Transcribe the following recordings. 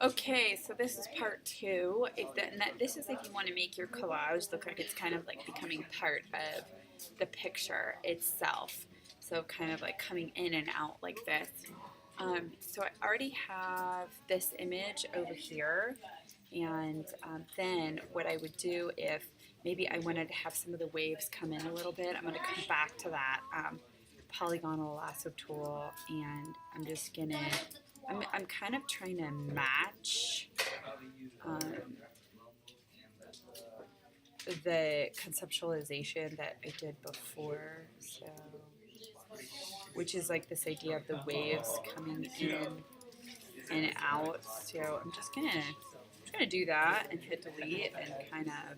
Okay, so this is part two. This is if you want to make your collage look like it's kind of like becoming part of the picture itself. So kind of like coming in and out like this. So I already have this image over here, and then what I would do if maybe I wanted to have some of the waves come in a little bit, I'm going to come back to that polygonal lasso tool, and I'm just gonna I'm kind of trying to match um, the conceptualization that I did before, so which is like this idea of the waves coming in and out. So I'm just gonna do that and hit delete and kind of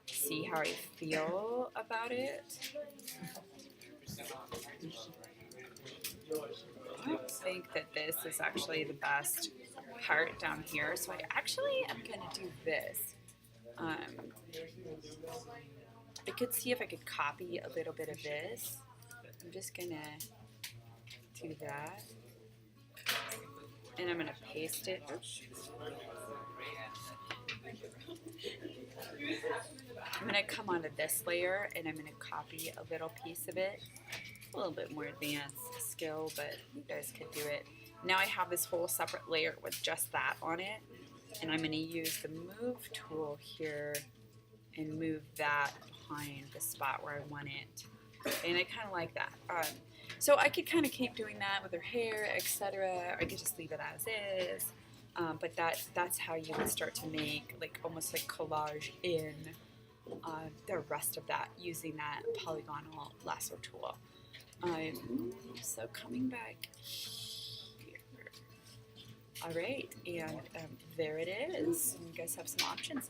see how I feel about it. I don't think that this is actually the best part down here, so I actually am gonna do this. I could see if I could copy a little bit of this. I'm just gonna do that, and I'm gonna paste it. I'm gonna come onto this layer, and I'm gonna copy a little piece of it. A little bit more advanced skill, but you guys could do it. Now I have this whole separate layer with just that on it, and I'm gonna use the move tool here and move that behind the spot where I want it. And I kind of like that. So I could kind of keep doing that with her hair, etc. I could just leave it as is. But that's how you would start to make like almost like collage in the rest of that using that polygonal lasso tool. So coming back here. All right, and there it is. You guys have some options.